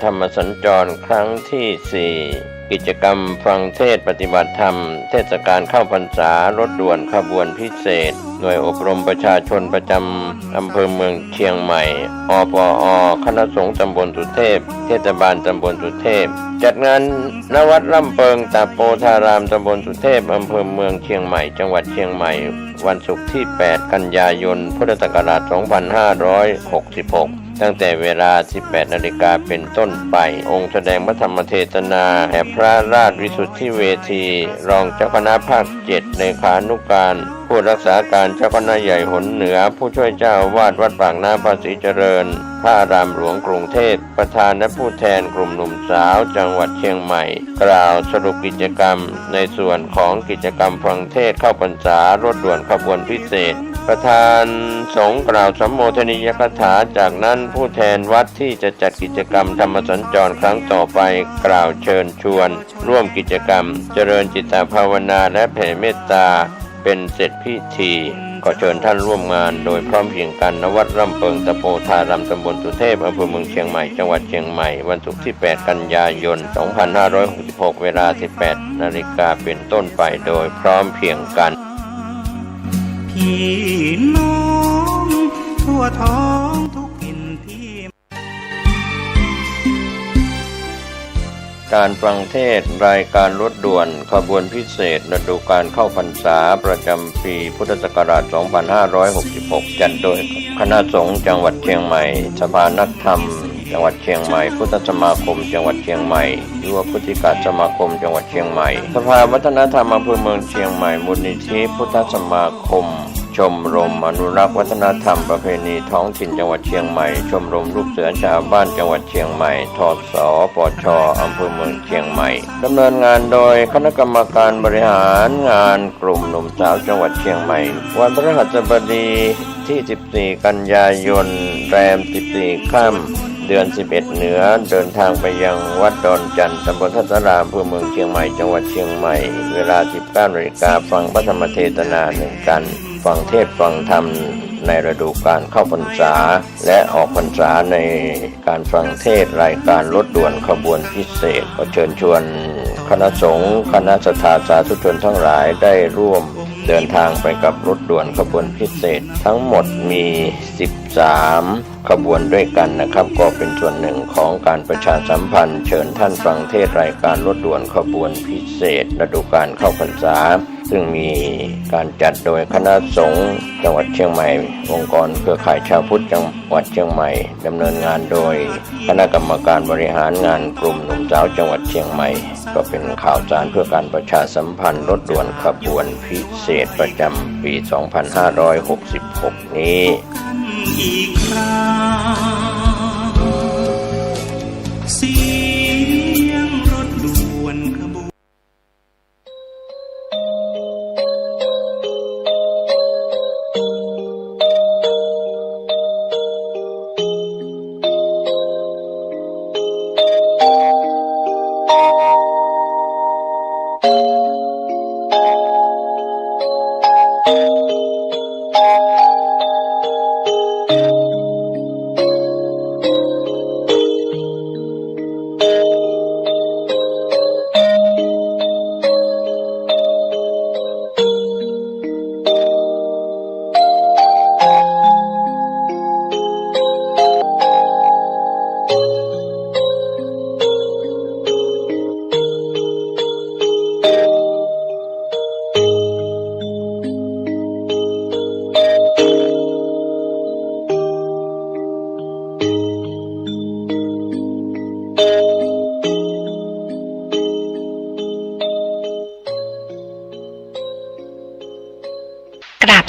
ธรรมสัญจรครั้งที่ 4 กิจกรรมฟังเทศปฏิบัติธรรมเทศกาลเข้าพรรษารถด่วนขบวนพิเศษหน่วยอบรมประชาชนประจำอำเภอเมืองเชียงใหม่อปอคณะสงฆ์ตำบลสุเทพเทศบาลตำบลสุเทพจัดงานณวัดล่ำเปิงตาโปธารามตำบลสุเทพอำเภอเมืองเชียงใหม่จังหวัดเชียงใหม่วันศุกร์ที่ 8 กันยายน พุทธศักราช 2566 ตั้งแต่เวลา 18 นาฬิกาเป็นต้นไปองค์แสดงพระธรรมเทศนาแห่พระราชวิสุทธิเวทีรองเจ้าคณะภาค 7 เลขานุการผู้รักษาการเจ้าคณะใหญ่หนเหนือผู้ช่วยเจ้าอาวาสวัดปากน้ำภาษีเจริญพระอารามหลวงกรุงเทพประธานและผู้แทนกลุ่มหนุ่มสาวจังหวัดเชียงใหม่กล่าวสรุปกิจกรรมในส่วนของกิจกรรมฟังเทศเข้าพรรษารถด่วนขบวนพิเศษประธานสงฆ์กล่าวสัมโมทนียกถาจากนั้นผู้แทนวัดที่จะจัดกิจกรรมธรรมสัญจรครั้งต่อไปกล่าวเชิญชวนร่วมกิจกรรมเจริญจิตภาวนาและแผ่เมตตาเป็นเสร็จพิธีก็เชิญท่านร่วมงานโดยพร้อมเพรียงกันณวัดร่ำเปิงตะโพธารามตำบลสุเทพอำเภอเมืองเชียงใหม่จังหวัดเชียงใหม่วันศุกร์ที่ 8 กันยายน 2566 เวลา 18 นาฬิกาเป็นต้นไปโดยพร้อมเพรียงกันพี่น้องทั่วท้องทุกถิ่นที่การฟังเทศรายการรถด่วนขบวนพิเศษฤดูกาลเข้าพรรษาประจำปีพุทธศักราช 2566 จัดโดยคณะสงฆ์จังหวัดเชียงใหม่สภานักธรรมจังหวัดเชียงใหม่พุทธสมาคมจังหวัดเชียงใหม่ยุวพุทธิกสมาคมจังหวัดเชียงใหม่สภาวัฒนธรรมอำเภอเมืองเชียงใหม่มูลนิธิพุทธสมาคมชมรมอนุรักษ์วัฒนธรรมประเพณีท้องถิ่นจังหวัดเชียงใหม่ชมรมลูกเสือชาวบ้านจังหวัดเชียงใหม่ทศปชอำเภอเมืองเชียงใหม่ดำเนินงานโดยคณะกรรมการบริหารงานกลุ่มหนุ่มสาวจังหวัดเชียงใหม่วันพฤหัสบดีที่ 14 กันยายนแรม 14 ค่ำเดือน 11 เหนือเดินทางไปยังวัดดอนจันทร์ตำบลทัศรามอำเภอเมืองเชียงใหม่จังหวัดเชียงใหม่เวลา 19 นาฬิกาฟังพระธรรมเทศนาหนึ่งกันฟังเทศฟังธรรมในฤดูกาลเข้าพรรษาและออกพรรษาในการฟังเทศรายการรถด่วนขบวนพิเศษก็เชิญชวนคณะสงฆ์คณะศรัทธาสาธุชนทั้งหลายได้ร่วมเดินทางไปกับรถด่วนขบวนพิเศษทั้งหมดมี 13 ขบวนด้วยกันนะครับก็เป็นส่วนหนึ่งของการประชาสัมพันธ์เชิญท่านฟังเทศรายการรถด่วนขบวนพิเศษฤดูกาลเข้าพรรษาซึ่งมีการจัดโดยคณะสงฆ์จังหวัดเชียงใหม่องค์กรเครือข่ายชาวพุทธจังหวัดเชียงใหม่ดำเนินงานโดยคณะกรรมการบริหารงานกลุ่มหนุ่มสาวจังหวัดเชียงใหม่ก็เป็นข่าวสารเพื่อการประชาสัมพันธ์รถด่วนขบวนพิเศษประจำปี 2566 นี้อีกครั้งเสียงรถด่วนขบวน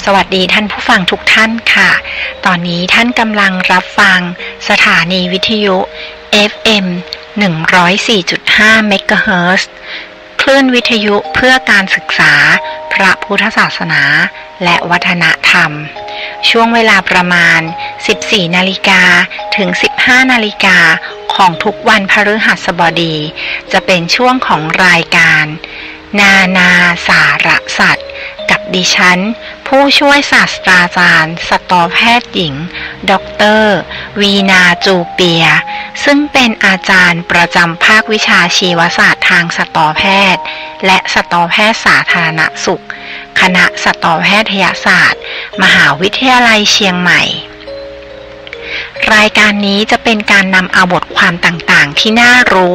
สวัสดีท่านผู้ฟังทุกท่านค่ะตอนนี้ท่านกำลังรับฟังสถานีวิทยุ FM 104.5 เมกะเฮิรตซ์คลื่นวิทยุเพื่อการศึกษาพระพุทธศาสนาและวัฒนธรรมช่วงเวลาประมาณ 14 นาฬิกาถึง 15 นาฬิกาของทุกวันพฤหัสบดีจะเป็นช่วงของรายการนานาสารสัตว์กับดิฉันผู้ช่วยศาสตราจารย์สัตวแพทย์หญิงดร.วีนาจูเปีย ซึ่งเป็นอาจารย์ประจำภาควิชาชีวศาสตร์ทางสัตวแพทย์และสัตวแพทย์สาธารณสุขคณะสัตวแพทยศาสตร์มหาวิทยาลัยเชียงใหม่รายการนี้จะเป็นการนำเอาบทความต่างๆที่น่ารู้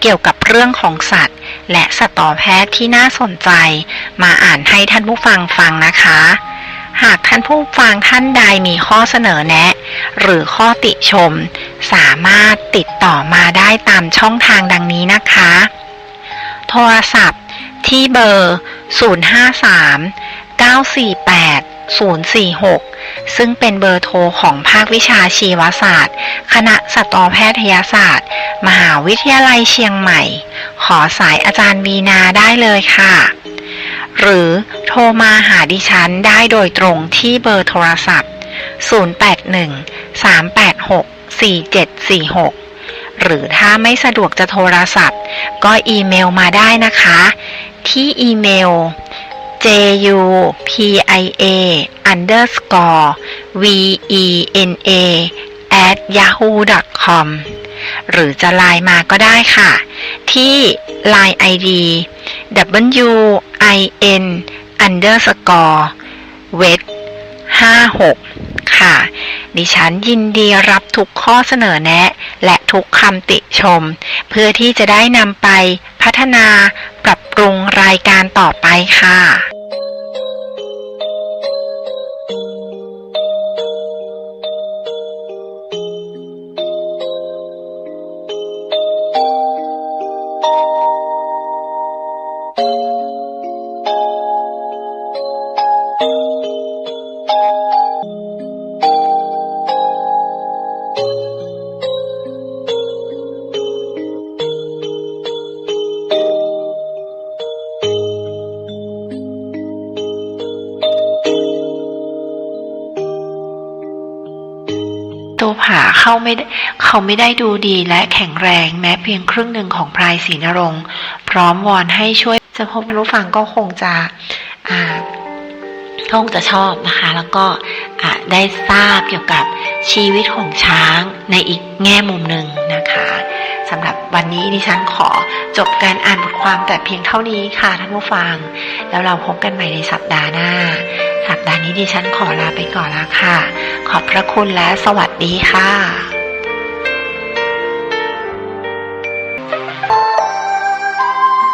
เกี่ยวกับเรื่องของสัตว์และสัตวแพทย์ที่น่าสนใจมาอ่านให้ท่านผู้ฟังฟังนะคะหากท่านผู้ฟังท่านใดมีข้อเสนอแนะหรือข้อติชมสามารถติดต่อมาได้ตามช่องทางดังนี้นะคะโทรศัพท์ที่เบอร์ 053-948-046 ซึ่งเป็นเบอร์โทรของภาควิชาชีวศาสตร์คณะสัตวแพทยศาสตร์มหาวิทยาลัยเชียงใหม่ขอสายอาจารย์วีนาได้เลยค่ะหรือโทรมาหาดิฉันได้โดยตรงที่เบอร์โทรศัพท์ 081-386-4746 หรือถ้าไม่สะดวกจะโทรศัพท์ก็อีเมลมาได้นะคะที่อีเมล jupia_vena@yahoo.com หรือจะไลน์มาก็ได้ค่ะที่ Line ID win_wet56 ค่ะดิฉันยินดีรับทุกข้อเสนอแนะและทุกคำติชมเพื่อที่จะได้นำไปพัฒนาปรับปรุงรายการต่อไปค่ะ ตัวผาเขาไม่ได้ดูดีและแข็งแรงแม้เพียงครึ่งหนึ่งของพลายศรีนรงค์พร้อมวอนให้ช่วยจะพบรู้ฟังก็คงจะชอบนะคะแล้วก็ได้ทราบเกี่ยวกับชีวิตของช้างในอีกแง่มุมหนึ่งนะคะสำหรับวันนี้ดิฉันขอจบการอ่านบทความแต่เพียงเท่านี้ค่ะท่านผู้ฟังแล้วเราพบกันใหม่ในสัปดาห์หน้าสัปดาห์นี้ดิฉันขอลาไปก่อนแล้วค่ะขอบพระคุณและสวัสดีค่ะ